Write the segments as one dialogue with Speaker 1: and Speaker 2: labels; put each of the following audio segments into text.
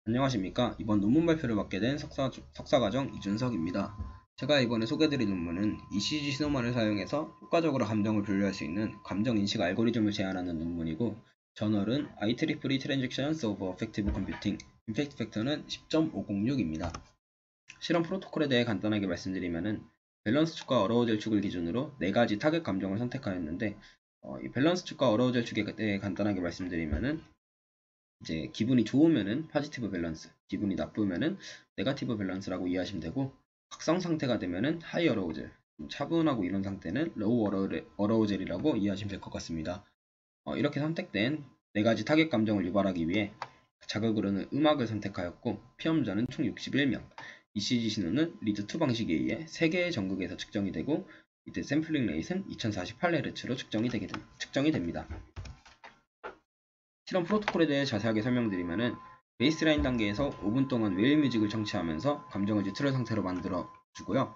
Speaker 1: 안녕하십니까. 이번 논문 발표를 맡게 된 석사과정 이준석입니다. 제가 이번에 소개드릴 논문은 ECG 신호만을 사용해서 효과적으로 감정을 분류할 수 있는 감정인식 알고리즘을 제안하는 논문이고, 저널은 IEEE Transactions of Affective Computing, 임팩트 팩터는 10.506입니다. 실험 프로토콜에 대해 간단하게 말씀드리면은, 밸런스 축과 어라우젤 축을 기준으로 4가지 타겟 감정을 선택하였는데, 이 밸런스 축과 어라우젤 축에 대해 간단하게 말씀드리면은, 이제 기분이 좋으면은 포지티브 밸런스, 기분이 나쁘면은 네거티브 밸런스라고 이해하시면 되고, 각성 상태가 되면은 하이 어라우젤, 차분하고 이런 상태는 로우 어라우젤이라고 이해하시면 될 것 같습니다. 이렇게 선택된 4가지 타겟 감정을 유발하기 위해 자극으로는 음악을 선택하였고, 피험자는 총 61명, ECG 신호는 리드2 방식에 의해 3개의 전극에서 측정이 되고, 이때 샘플링 레이트는 2048Hz로 측정이 됩니다. 실험 프로토콜에 대해 자세하게 설명드리면은, 베이스라인 단계에서 5분 동안 웨일 뮤직을 청취하면서 감정을 뉴트럴 상태로 만들어 주고요.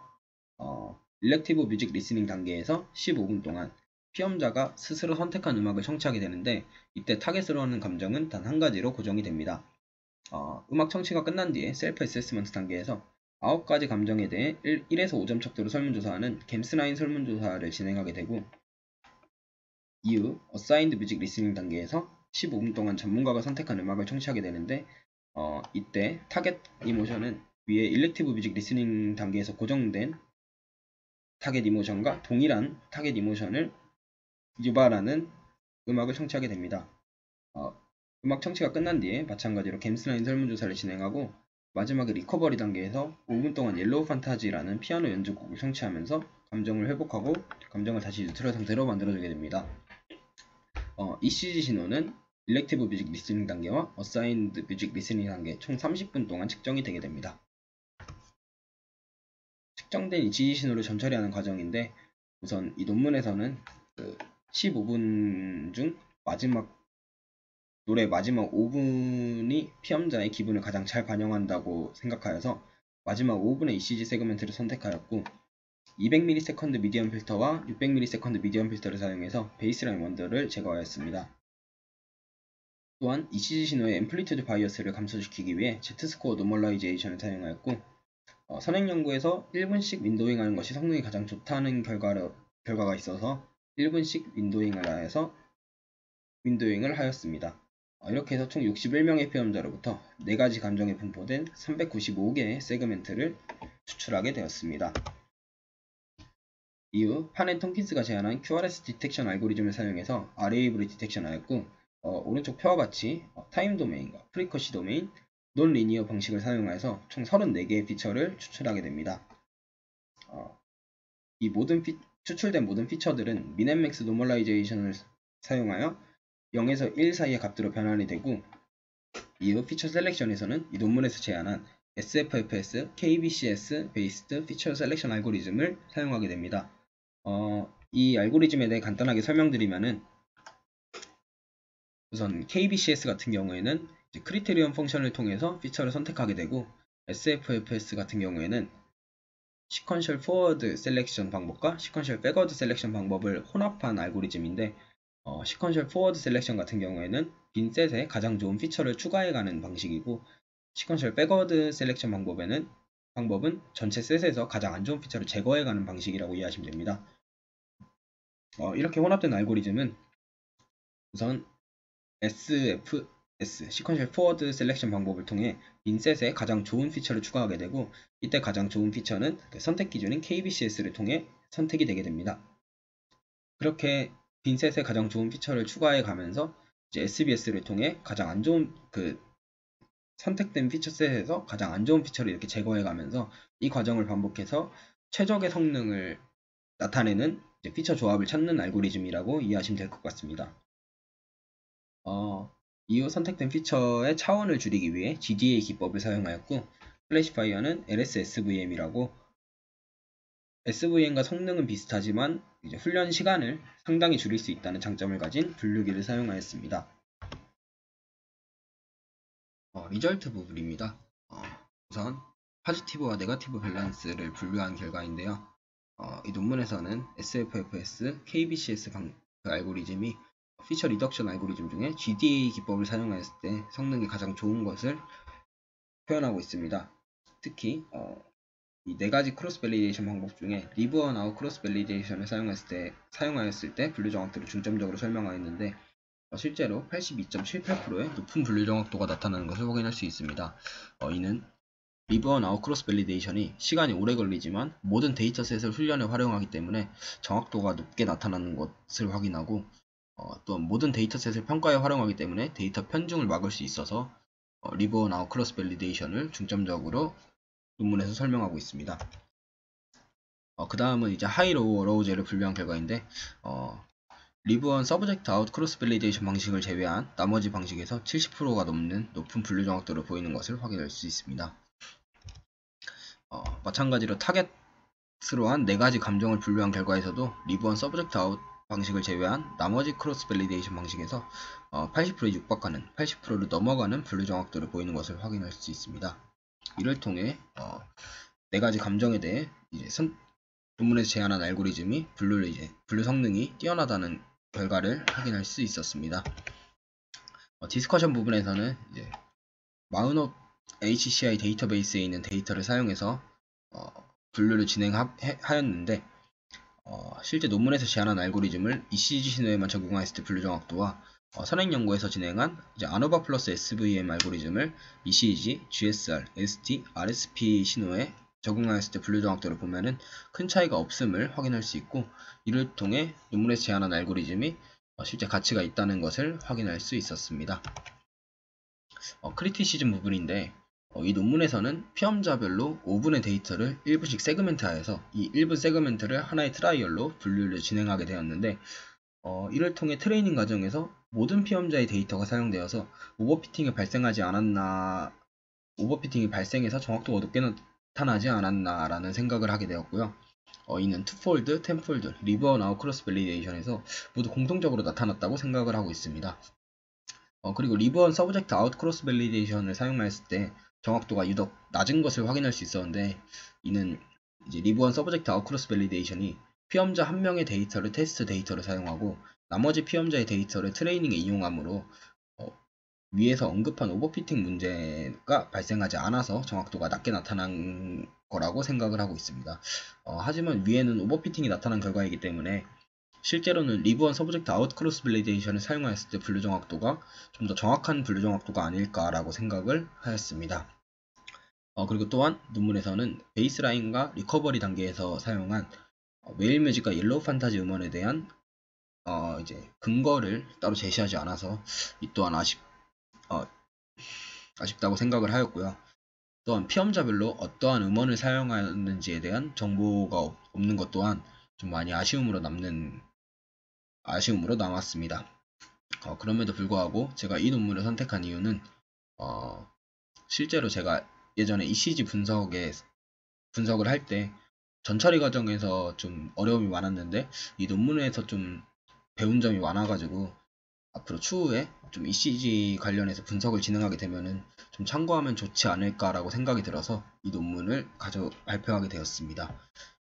Speaker 1: 일렉티브 뮤직 리스닝 단계에서 15분 동안 피험자가 스스로 선택한 음악을 청취하게 되는데, 이때 타겟으로 하는 감정은 단 한 가지로 고정이 됩니다. 음악 청취가 끝난 뒤에 셀프 어세스먼트 단계에서 9가지 감정에 대해 1에서 5점 척도로 설문조사하는 gems라인 설문조사를 진행하게 되고, 이후 어사인드 뮤직 리스닝 단계에서 15분 동안 전문가가 선택한 음악을 청취하게 되는데, 이때 타겟 이모션은 위에 일렉티브 뮤직 리스닝 단계에서 고정된 타겟 이모션과 동일한 타겟 이모션을 유발하는 음악을 청취하게 됩니다. 음악 청취가 끝난 뒤에 마찬가지로 gems라인 설문조사를 진행하고, 마지막에 리커버리 단계에서 5분 동안 옐로우 판타지라는 피아노 연주곡을 청취하면서 감정을 회복하고 감정을 다시 뉴트럴 상태로 만들어주게 됩니다. ECG 신호는 일렉티브 뮤직 리스닝 단계와 어사인드 뮤직 리스닝 단계 총 30분 동안 측정이 되게 됩니다. 측정된 ECG 신호를 전처리하는 과정인데, 우선 이 논문에서는 15분 중 노래 마지막 5분이 피험자의 기분을 가장 잘 반영한다고 생각하여서 마지막 5분의 ECG 세그멘트를 선택하였고, 200ms 미디엄 필터와 600ms 미디엄 필터를 사용해서 베이스라인 원더를 제거하였습니다. 또한 ECG 신호의 앰플리튜드 바이어스를 감소시키기 위해 Z스코어 노멀라이제이션을 사용하였고, 선행 연구에서 1분씩 윈도잉하는 것이 성능이 가장 좋다는 결과가 있어서 1분씩 윈도잉을 하였습니다. 이렇게 해서 총 61명의 피험자로부터 4가지 감정에 분포된 395개의 세그멘트를 추출하게 되었습니다. 이후 파넨 톰킨스가 제안한 QRS 디텍션 알고리즘을 사용해서 RAV를 디텍션하였고, 오른쪽 표와 같이 타임 도메인과 프리쿼시 도메인, 논 리니어 방식을 사용하여서 총 34개의 피처를 추출하게 됩니다. 이 추출된 모든 피처들은 민앤맥스 노멀라이제이션을 사용하여 0에서 1 사이의 값으로 변환이 되고, 이후 피처 셀렉션에서는 이 논문에서 제안한 SFFS, KBCS 베이스드 피처 셀렉션 알고리즘을 사용하게 됩니다. 이 알고리즘에 대해 간단하게 설명드리면은, 우선 KBCS 같은 경우에는 크리테리엄 펑션을 통해서 피처를 선택하게 되고, SFFS 같은 경우에는 시퀀셜 포워드 셀렉션 방법과 시퀀셜 백워드 셀렉션 방법을 혼합한 알고리즘인데, 시퀀셜 포워드 셀렉션 같은 경우에는 빈 셋에 가장 좋은 피처를 추가해가는 방식이고, 시퀀셜 백워드 셀렉션 방법은 전체 셋에서 가장 안 좋은 피처를 제거해가는 방식이라고 이해하시면 됩니다. 이렇게 혼합된 알고리즘은 우선 SFS, 시퀀셜 포워드 셀렉션 방법을 통해 인셋에 가장 좋은 피처를 추가하게 되고, 이때 가장 좋은 피처는 선택 기준인 KBCS를 통해 선택이 되게 됩니다. 그렇게 빈셋에 가장 좋은 피처를 추가해 가면서 이제 SBS를 통해 가장 안 좋은 선택된 피처 셋에서 가장 안 좋은 피처를 이렇게 제거해 가면서 이 과정을 반복해서 최적의 성능을 나타내는 피처 조합을 찾는 알고리즘이라고 이해하시면 될 것 같습니다. 이후 선택된 피처의 차원을 줄이기 위해 GDA 기법을 사용하였고, 클래시파이어는 LSSVM이라고, SVM과 성능은 비슷하지만 이제 훈련 시간을 상당히 줄일 수 있다는 장점을 가진 분류기를 사용하였습니다. 리절트 부분입니다. 우선 포지티브와 네거티브 밸런스를 분류한 결과인데요. 이 논문에서는 SFFS, KBCS 알고리즘이 피처 리덕션 알고리즘 중에 GDA 기법을 사용했을 때 성능이 가장 좋은 것을 표현하고 있습니다. 특히 이 네 가지 크로스 밸리데이션 방법 중에 리브 나우 크로스 밸리데이션을 사용하였을 때 분류 정확도를 중점적으로 설명하였는데 실제로 82.78%의 높은 분류 정확도가 나타나는 것을 확인할 수 있습니다. 이는 리브 나우 크로스 밸리데이션이 시간이 오래 걸리지만 모든 데이터셋을 훈련에 활용하기 때문에 정확도가 높게 나타나는 것을 확인하고 또한 모든 데이터셋을 평가에 활용하기 때문에 데이터 편중을 막을 수 있어서 리브 나우 크로스 밸리데이션을 중점적으로 논문에서 설명하고 있습니다. 그 다음은 이제 하이 로우 어로우젤을 분류한 결과인데 리브원 서브젝트 아웃 크로스 밸리데이션 방식을 제외한 나머지 방식에서 70%가 넘는 높은 분류 정확도를 보이는 것을 확인할 수 있습니다. 마찬가지로 타겟으로 한 4가지 감정을 분류한 결과에서도 리브원 서브젝트 아웃 방식을 제외한 나머지 크로스 밸리데이션 방식에서 80%에 육박하는 80%를 넘어가는 분류 정확도를 보이는 것을 확인할 수 있습니다. 이를 통해 4가지 감정에 대해 이제 논문에서 제안한 알고리즘이 분류 성능이 뛰어나다는 결과를 확인할 수 있었습니다. 디스커션 부분에서는 이제 마운업 HCI 데이터베이스에 있는 데이터를 사용해서 분류를 진행하였는데 실제 논문에서 제안한 알고리즘을 ECG 신호에만 적용하였을 때 분류 정확도와 선행 연구에서 진행한 이제 아노바 플러스 SVM 알고리즘을 ECG, GSR, ST, RSP 신호에 적용하였을 때 분류 정확도를 보면은 큰 차이가 없음을 확인할 수 있고, 이를 통해 논문에서 제안한 알고리즘이 실제 가치가 있다는 것을 확인할 수 있었습니다. 크리티시즘 부분인데 이 논문에서는 피험자별로 5분의 데이터를 1분씩 세그멘트하여서 이 1분 세그멘트를 하나의 트라이얼로 분류를 진행하게 되었는데 이를 통해 트레이닝 과정에서 모든 피험자의 데이터가 사용되어서 오버피팅이 발생해서 정확도가 높게 나타나지 않았나 라는 생각을 하게 되었고요. 이는 투폴드, 텐폴드, 리브 나우 크로스 밸리데이션에서 모두 공통적으로 나타났다고 생각을 하고 있습니다. 그리고 리브 서브젝트 아웃 크로스 밸리데이션을 사용하였을 때 정확도가 유독 낮은 것을 확인할 수 있었는데, 이는 이제 리브 서브젝트 아웃 크로스 밸리데이션이 피험자 한 명의 데이터를 테스트 데이터로 사용하고 나머지 피험자의 데이터를 트레이닝에 이용하므로 위에서 언급한 오버피팅 문제가 발생하지 않아서 정확도가 낮게 나타난 거라고 생각을 하고 있습니다. 하지만 위에는 오버피팅이 나타난 결과이기 때문에 실제로는 리브 서브젝트 아웃 크로스 밸리데이션을 사용하였을 때 분류 정확도가 좀 더 정확한 분류 정확도가 아닐까라고 생각을 하였습니다. 그리고 또한 논문에서는 베이스라인과 리커버리 단계에서 사용한 웨일 뮤직과 옐로우 판타지 음원에 대한 이제 근거를 따로 제시하지 않아서 이 또한 아쉽다고 생각을 하였고요. 또한 피험자별로 어떠한 음원을 사용하였는지에 대한 정보가 없는 것 또한 좀 많이 아쉬움으로 남았습니다. 그럼에도 불구하고 제가 이 논문을 선택한 이유는 실제로 제가 예전에 ECG 분석을 할 때 전처리 과정에서 좀 어려움이 많았는데 이 논문에서 좀 배운 점이 많아가지고 앞으로 추후에 좀 ECG 관련해서 분석을 진행하게 되면은 좀 참고하면 좋지 않을까라고 생각이 들어서 이 논문을 발표하게 되었습니다.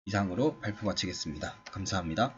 Speaker 1: 이상으로 발표 마치겠습니다. 감사합니다.